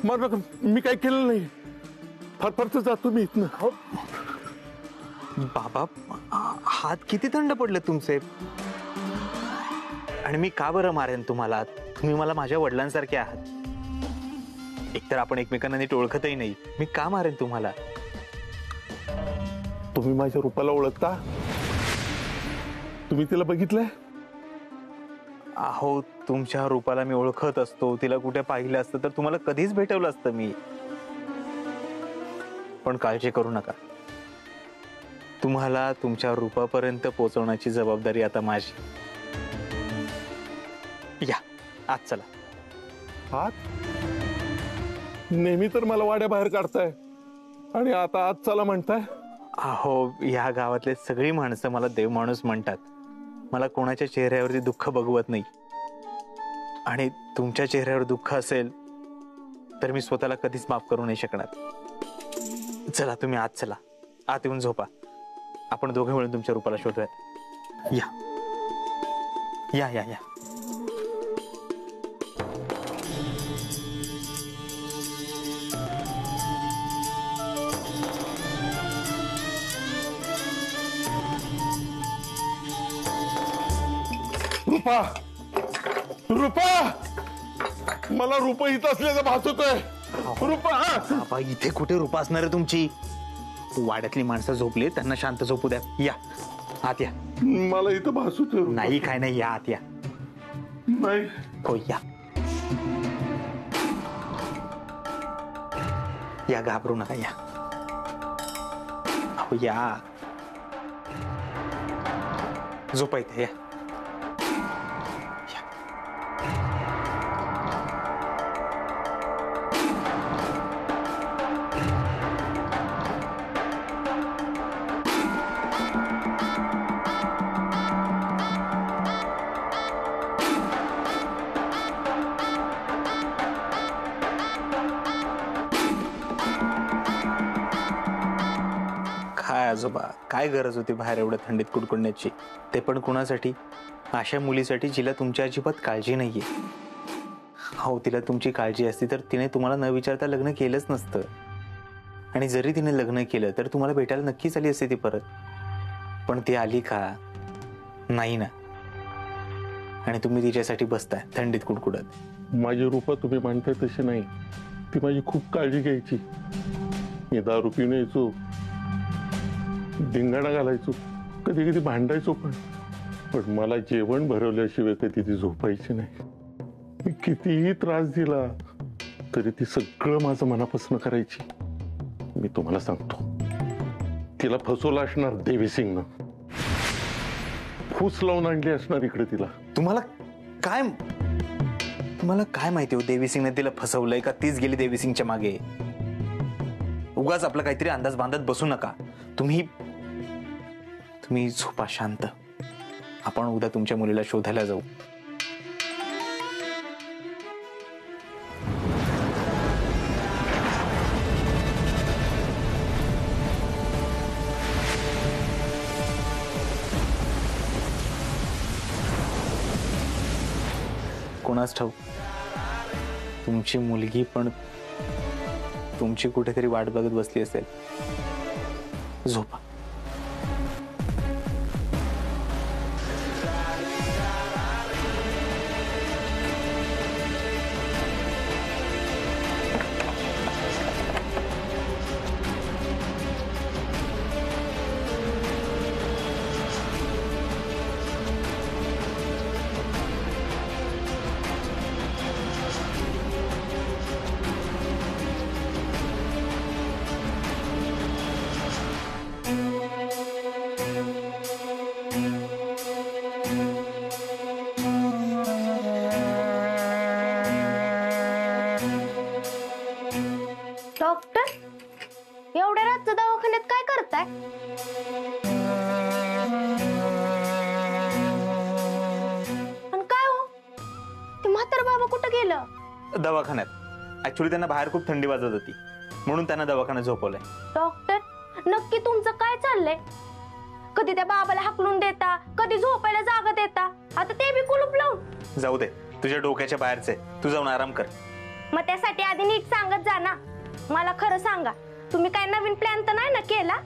मारू नका, मी काय केलं नाही. फरफरत जातो मी इथनं. बाबा हात किती थंड पडले तुमचे. आणि मी का बरं मारेन तुम्हाला? तुम्ही मला माझ्या वडिलांसारखे आहात. एकतर आपण एकमेकांना नीट ओळखतही नाही, मी का मारेन तुम्हाला? तुम्ही माझ्या रूपाला ओळखता? तुम्ही तिला बघितलंय? अहो तुमच्या रूपाला मी ओळखत असतो. तिला कुठे पाहिलं असतं तर तुम्हाला कधीच भेटवलं असतं मी. पण काळजी करू नका, तुम्हाला तुमच्या रूपापर्यंत पोहोचवण्याची जबाबदारी आता माझी. या आज चला. आत? नेहमी तर मला वाड्या बाहेर काढताय आणि आता आज चला म्हणताय. अहो या गावातले सगळी माणसं मला देव माणूस म्हणतात. मला कोणाच्या चेहऱ्यावरती दुःख बघवत नाही. आणि तुमच्या चेहऱ्यावर दुःख असेल तर मी स्वतःला कधीच माफ करू नाही शकणार. चला तुम्ही आत चला, आत येऊन झोपा. आपण दोघे मिळून तुमच्या रूपाला शोधूया. या या या या. रूपा, रूपा, मला रूप इथं असल्याचा भास होतोय. रूपा, बाबा इथे कुठे रूपा असणार आहे तुमची? वाड्यातली माणसं झोपली, त्यांना शांत झोपू द्या. या आत या. मला इथं भास होतोय. नाही काय नाही, या आत या. नाही हो या या, घाबरू नका. या हो या. झोपा इथे. या काय आजोबा, काय गरज होती बाहेर एवढ्या थंडीत कुडकुडण्याची? ते पण कुणासाठी? अशा मुलीसाठी जिला तुमची अजिबात काळजी नाहीये. हो तिला तुमची काळजी असती तर तिने तुम्हाला न विचारता लग्न केलंच नसतं. आणि जरी तिने लग्न केलं तर तुम्हाला भेटायला नक्कीच आली असती ती परत. पण ती आली का? नाही ना. आणि तुम्ही तिच्यासाठी बसताय थंडीत कुडकुडत. माझी रूपा तुम्ही म्हणताय तशी नाही. ती माझी खूप काळजी घ्यायची. मी दारू पिऊन यायचो, धिंगाणा घालायचो, कधी कधी भांडायचो पण मला जेवण भरवल्याशिवाय कधी ती झोपायची नाही. मी कितीही त्रास दिला तरी ती सगळं माझं मनापासून करायची. मी तुम्हाला सांगतो, तिला फसवलं असणार देवी सिंगनं. फूस लावून आणली असणार इकडे तिला. तुम्हाला काय माहिती हो देवी सिंगने तिला फसवलंय का तीच गेली देवी सिंगच्या मागे? उगाच आपला काहीतरी अंदाज बांधत बसू नका. तुम्ही झोपा शांत. आपण उद्या तुमच्या मुलीला शोधायला जाऊ. कोणास ठाऊक तुमची मुलगी पण तुमची कुठेतरी वाट बघत बसली असेल. झोपा. डॉक्टर, एवढ्या रातचं दवाखान्यात काय करताय? पण काय हो, ते म्हातार बाबा कुठं गेलं? दवाखान्यात. ऍक्च्युली त्यांना बाहेर खूप थंडी वाजत होती म्हणून त्यांना दवाखान्यात झोपवलंय. डॉक्टर, नक्की तुमचं काय चाललंय? कधी त्या बाबाला हाकलून देता, कधी झोपायला जागा देता, आता ते बी कुलूप लावून. जाऊ दे, तुझ्या डोक्याच्या बाहेरचे. तू जाऊन आराम कर. मग त्यासाठी आधी नीट सांगत जा ना. मला खरं सांगा, तुम्ही काय नवीन प्लॅन तर नाही ना केला?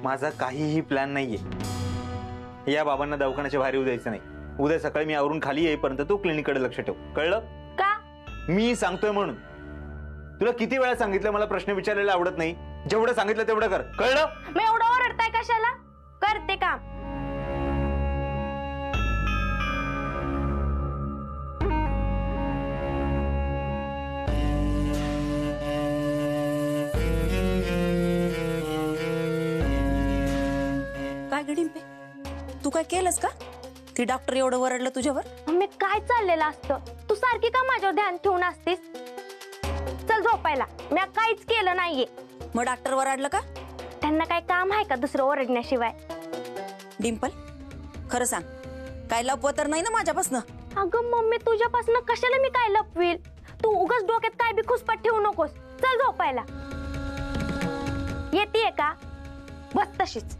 माझा काहीही प्लॅन नाहीये. या बाबांना दवाखान्याच्या बाहेर येऊ द्यायचं नाही. उद्या सकाळी मी आवरून खाली येईपर्यंत तू क्लिनिककडे लक्ष ठेव, कळलं? का? मी सांगतोय म्हणून. तुला किती वेळा सांगितलं मला प्रश्न विचारायला आवडत नाही. जेवढं सांगितलं तेवढं कर, कळलं? मग एवढं ओरडताय कशाला? करते काम. काय गडिंपे, तू काय केलंस का? ती डॉक्टर एवढं वरडलं तुझ्यावर? मम्मी काय चाललेलं असतं? तू सारखी का माझ्यावर ध्यान ठेवून असतीस? चल झोपायला. मी काहीच केलं नाहीये. मग डॉक्टर वरडलं का? त्यांना काय काम आहे का दुसरं ओरडण्याशिवाय? डिंपल, खरं सांग, काय लपवत तर नाही ना माझ्यापासनं? अगं मम्मी, तुझ्यापासून कशाला मी काय लपवील? तू उगाच डोक्यात काय बी खुसपाट ठेवू नकोस. चल झोपायला. येतीये का? बस तशीच.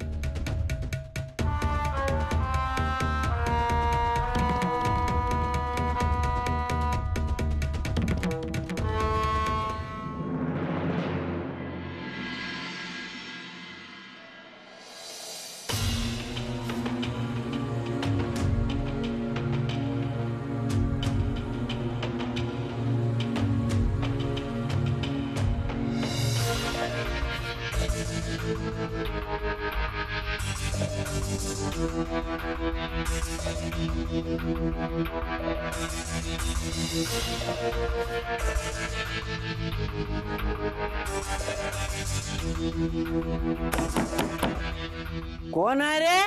कोण आहे रे?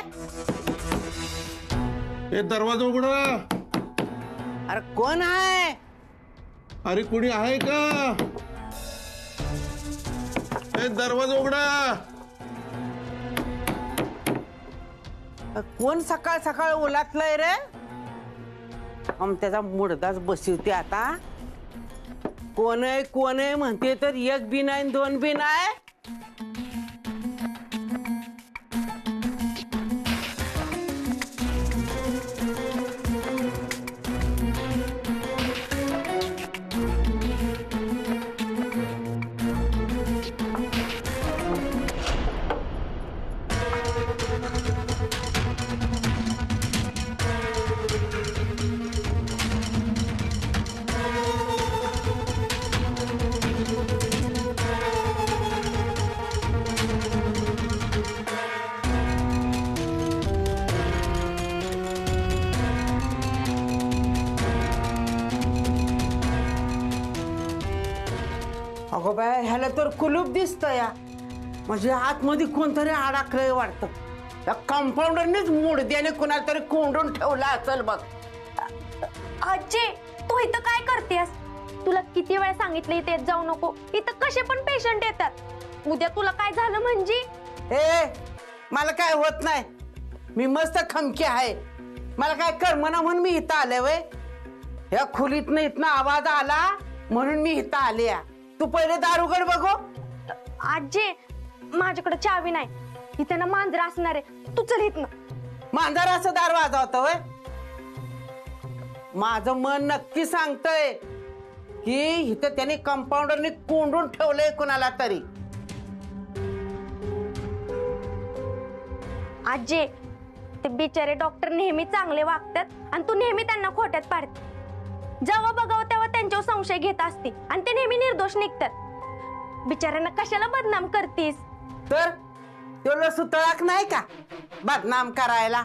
हे दरवाजा उघडा. अरे कोण आहे? अरे कुणी आहे का? हे दरवाजा उघडा. कोण सकाळ सकाळ ओलातलंय रे? त्याचा मुडदाच बसवते आता. कोण आहे म्हणते तर एक बी नाही दोन बी नाही. अगो बाय, ह्याला तर कुलूप दिसतं या. म्हणजे आतमध्ये कोणतरी अडकलंय वाटतं. त्या कंपाऊंडरनेच मुडद्याने कुणाला तरी कोंडून ठेवला असेल बघ. आजी, तू इथं काय करतेस? तुला किती वेळा सांगितलं इथे येत जाऊ नको. इथं कसे पण पेशंट येतात. उद्या तुला काय झालं म्हणजे? ए, मला काय होत नाही. मी मस्त खमकी आहे. मला काय करमना म्हणून मी इथं आले वय. या खोलीतनं इथनं आवाज आला म्हणून मी इथं आले. तू पहिले दार उघड बघू. आजी, माझ्याकडे चावी नाही. इथं ना मांजर असणार आहे. तू चल इथनं. मांजर असं दार वाजवतं वय? माझं मन नक्की सांगतंय की इथं त्याने कंपाऊंडरने कोंडून ठेवलंय कुणाला तरी. आजी, ते बिचारे डॉक्टर नेहमी चांगले वागतात आणि तू नेहमी त्यांना खोट्यात पाडते. जेव्हा बघावं तेव्हा त्यांच्यावर संशय घेत असते आणि ते नेहमी निर्दोष निघतात. बिचाऱ्यांना कशाला बदनाम करतीस? तर तेवढं सुतळाक नाही का बदनाम करायला?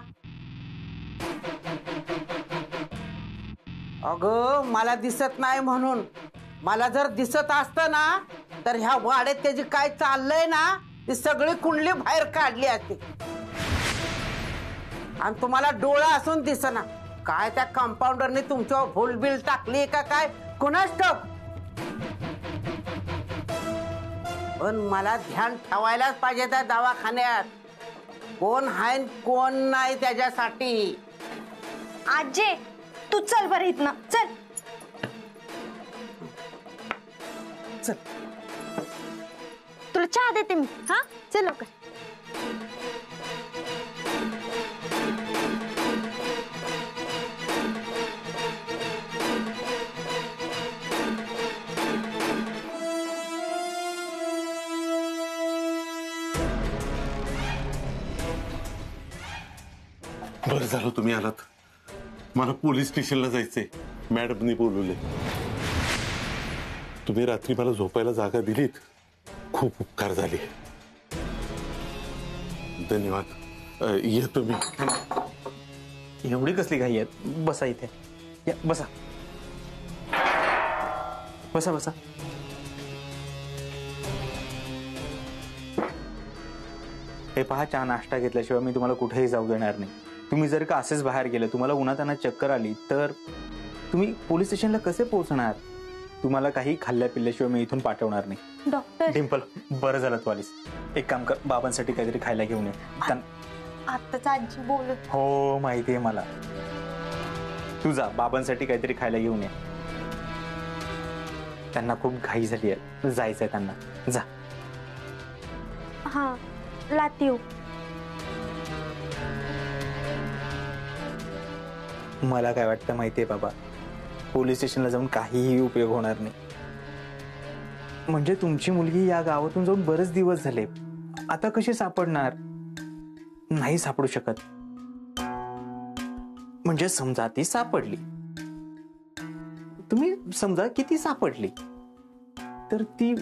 अगं, मला दिसत नाही म्हणून. मला जर दिसत असतं ना तर ह्या वाड्यात त्याची काय चाललंय ना ती सगळी कुंडली बाहेर काढली असती. आणि तुम्हाला डोळा असून दिसना. काय त्या कंपाऊंडरने तुमच्यावर भूलबिल टाकली का काय कुणास ठाऊक. पण मला ध्यान ठेवायलाच पाहिजे त्या दवाखान्यात. कोण आहे कोण नाही त्याच्यासाठी. आजी, तू चल बरं इथनं. चल चल. तुला चहा देते मी. हा, चल लवकर. बरं झालं तुम्ही आलात. मला पोलीस स्टेशनला जायचंय. मॅडमनी बोलवले. तुम्ही रात्री मला झोपायला जागा दिलीत, खूप उपकार झाले. धन्यवाद. येतो मी. एवढी कसली घाई आहे? बसा इथे. या बसा बसा बसा. हे पहा, चहा नाश्ता घेतल्याशिवाय मी तुम्हाला कुठेही जाऊ देणार नाही. तुम्ही जर का असेच बाहेर गेले, तुम्हाला उन्हाताना चक्कर आली तर तुम्ही पोलीस स्टेशनला कसे पोहोचणार? तुम्हाला काही खाल्ल्या पिल्ल्याशिवाय मी इथून पाठवणार नाही. डॉक्टर डिंपल, बरं झालं तू आलीस. एक काम कर, बाबांसाठी काहीतरी खायला घेऊन ये. आत्ताच आजी बोलत. हो माहितीये मला. तू जा, बाबांसाठी काहीतरी खायला घेऊन ये. त्यांना खूप घाई झाली आहे, जायचंय त्यांना. जा. हा लाती येऊ. मला काय वाटतं माहितीये बाबा, पोलीस स्टेशनला जाऊन काहीही उपयोग होणार नाही. म्हणजे तुमची मुलगी या गावातून जाऊन बरेच दिवस झाले, आता कशी सापडणार? नाही सापडू शकत. म्हणजे समजा ती सापडली, तुम्ही समजा की ती सापडली, तर ती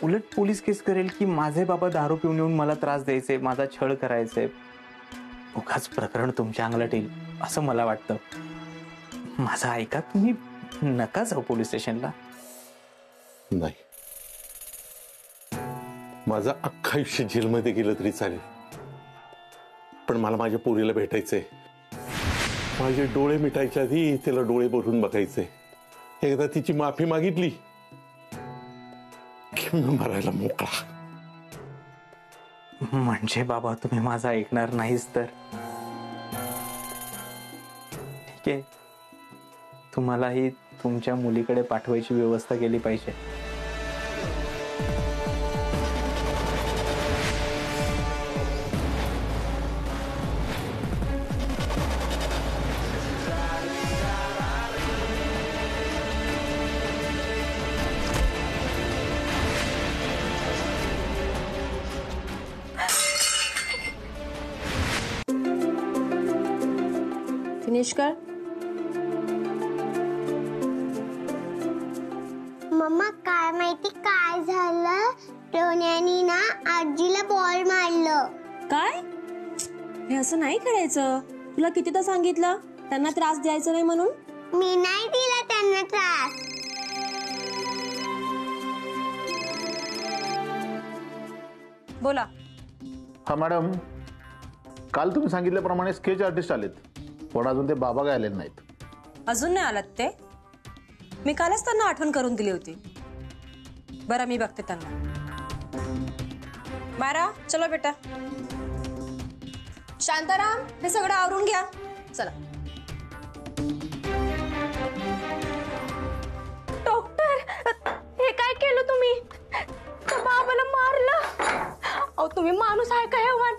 उलट पोलीस केस करेल की माझे बाबा दारू पिऊन येऊन मला त्रास द्यायचे, माझा छळ करायचे. उगाच प्रकरण तुमच्या अंगलट येईल असं मला वाटतं. माझं ऐका, तुम्ही नका जाऊ पोलीस स्टेशनला. नाही, माझं अख्खं आयुष्य जेलमध्ये गेलं तरी चालेल, पण मला माझ्या पोरीला भेटायचंय. माझे डोळे मिटायच्या आधी तिला डोळे भरून बघायचे. एकदा तिची माफी मागितली की मी मरायला मोकळा. म्हणजे बाबा तुम्ही माझं ऐकणार नाहीच तर? ठीक आहे, तुम्हालाही तुमच्या मुलीकडे पाठवायची व्यवस्था केली पाहिजे. फिनिश कर. मम्मा, काय माहिती काय झालं? टोन्यानी ना आजीला बॉल मारलं. काय? हे असं नाही करायचं. तुला कितीदा सांगितलं त्यांना त्रास द्यायचा नाही म्हणून? मी नाही दिला त्यांना त्रास. बोला. हा मॅडम, काल तुम्ही सांगितल्याप्रमाणे स्केच आर्टिस्ट आलेत, पण अजून ते बाबा काय आलेले नाहीत. अजून नाही आलात ते? मी कालच त्यांना आठवण करून दिली होती. बरं, मी बघते त्यांना. मारा, चलो बेटा. शांताराम, हे सगळं आवरून घ्या. चला. डॉक्टर, हे काय केलं तुम्ही? त्या बाबाला मारलं. अहो, तुम्ही माणूस आहे का हेवान?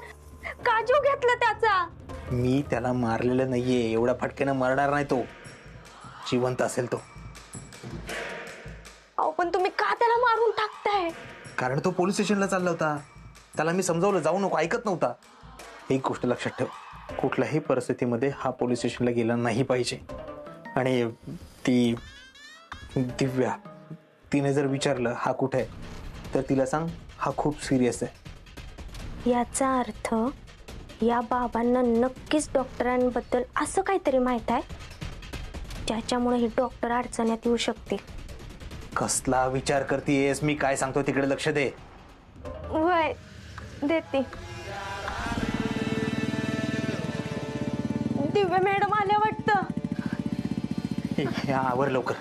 का जीव घेतला त्याचा? मी त्याला मारलेलं नाहीये, एवढ्या फटक्यानं मरणार नाही तो. जिवंत असेल तो. अहो, पण तुम्ही का त्याला मारून टाकताय? कारण तो पोलीस स्टेशनला चालला होता. त्याला मी समजावलं जाऊ नको, ऐकत नव्हता. एक गोष्ट लक्षात ठेव, कुठल्याही परिस्थितीमध्ये हा पोलीस स्टेशनला गेला नाही पाहिजे. आणि ती दिव्या, तिने जर विचारलं हा कुठे आहे, तर तिला सांग हा खूप सिरियस आहे. याचा अर्थ या बाबांना नक्कीच डॉक्टरांबद्दल असं काहीतरी माहित आहे, ज्याच्यामुळे ही डॉक्टर अडचणीत येऊ शकते. कसला विचार करतेस? मी काय सांगतो तिकडे लक्ष दे. वय देते. दिव्या मॅडम आल्या वाटतं. हे आवर लवकर.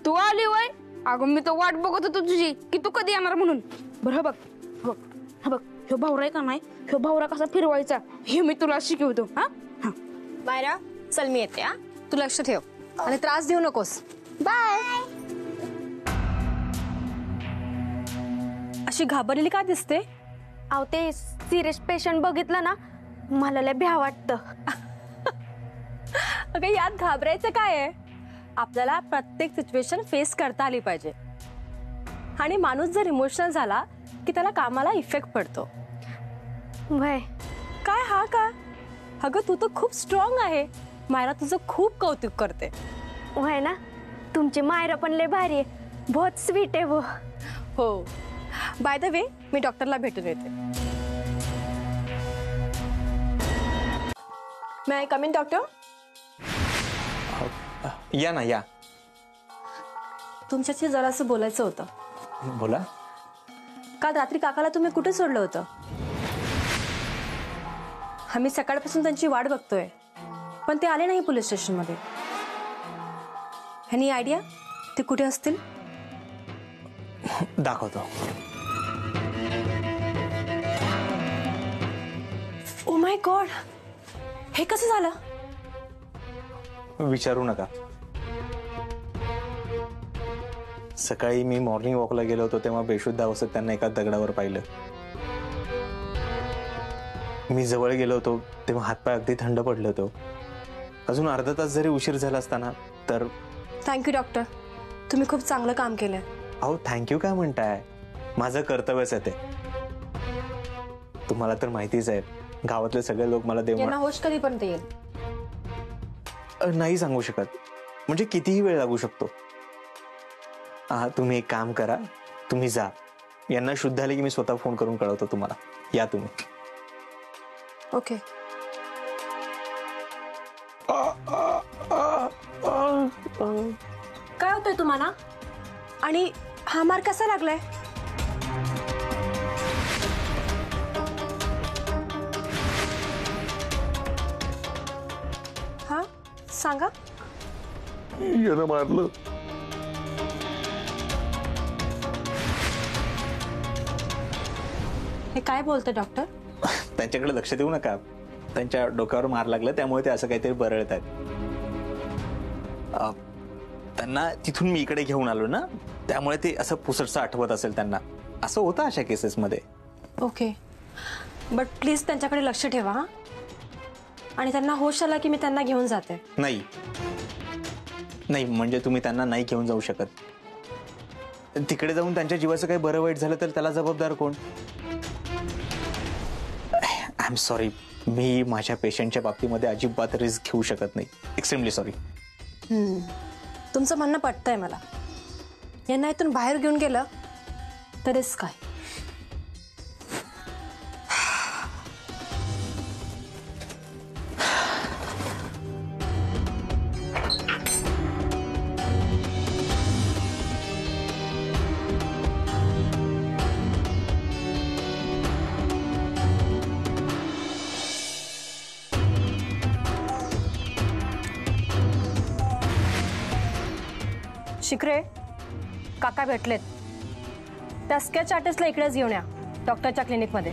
तू आली वय? अगं मी तो वाट बघत होतो तुझी की तू कधी येणार म्हणून. बरं बघ बघ हा बघ, ह्यो भावरा का नाही, ह्यो भावरा कसा फिरवायचा हे मी तुला शिकवतो. हा हा मायरा, चल मी येते. हा, तू लक्ष ठेव आणि त्रास देऊ नकोस. बाय. अशी घाबरलेली का दिसते? अहो ते सिरियस पेशंट बघितलं ना मला लय भ्या वाटतं. अगं यात घाबरायचं काय आहे? आपल्याला प्रत्येक सिच्युएशन फेस करता आली पाहिजे. आणि माणूस जर इमोशनल झाला की त्याला कामाला इफेक्ट पडतो. वय काय हा का? अगं तू तर खूप स्ट्रॉंग आहे. मायरा तुझं खूप कौतुक करते. वय ना, तुमची मायरा पण लय भारी आहे. बहुत स्वीट आहे वो. हो. बाय द वे मी डॉक्टरला भेटून येते. मे आय कम इन डॉक्टर? या ना या. तुमच्याशी जरासं बोलायचं होतं. बोला. काल रात्री काकाला तुम्ही कुठे सोडलं होतं? आम्ही सकाळपासून त्यांची वाट बघतोय पण ते आले नाही पोलीस स्टेशनमध्ये. एनी आयडिया ते कुठे असतील? दाखवतो. ओ माय गॉड, हे कसं झालं? विचारू नका. सकाळी मी मॉर्निंग वॉकला गेलो होतो तेव्हा बेशुद्ध अवस्थेत त्यांना एका दगडावर पाहिलं. मी जवळ गेलो होतो तेव्हा हातपाय अगदी थंड पडले होते. अजून अर्धा तास जरी उशीर झाला असताना तर. थँक्यू डॉक्टर, तुम्ही खूप चांगलं काम केलंय. अहो थँक्यू काय म्हणताय? माझं कर्तव्यच आहे ते. तुम्हाला तर माहितीच आहे गावातले सगळे लोक मला यांना होश कधीपर्यंत येईल? नाही सांगू शकत. म्हणजे कितीही वेळ लागू शकतो. तुम्ही एक काम करा, तुम्ही जा. यांना शुद्ध आले की मी स्वतः फोन करून कळवतो तुम्हाला. या तुम्ही. ओके. काय होतंय तुम्हाला? आणि हा मार कसा लागलाय? हा सांगा. यानं मारलं. हे काय बोलतंय डॉक्टर? त्यांच्याकडे लक्ष देऊ नका. त्यांच्या डोक्यावर मार लागला त्यामुळे ते असं काहीतरी बरळत आहेत. त्यांना तिथून मी इकडे घेऊन आलो ना त्यामुळे ते असं पुसटसं आठवत असेल त्यांना. असं होतं अशा केसेसमध्ये. ओके, बट प्लीज त्यांच्याकडे लक्ष ठेवा. हा, आणि त्यांना होश आला की मी त्यांना घेऊन जाते. नाही नाही, म्हणजे तुम्ही त्यांना नाही घेऊन जाऊ शकत. तिकडे जाऊन त्यांच्या जीवाचं काही बरं वाईट झालं तर त्याला जबाबदार कोण? आय एम सॉरी, मी माझ्या पेशंटच्या बाबतीमध्ये अजिबात रिस्क घेऊ शकत नाही. Extremely sorry. तुमचं म्हणणं पटतंय मला. यांना इथून बाहेर घेऊन गेलं तर रिस्क काय? शिकरे काका भेटलेत. त्या स्केच आर्टिस्टला इकडेच घेऊन या डॉक्टरच्या क्लिनिकमध्ये.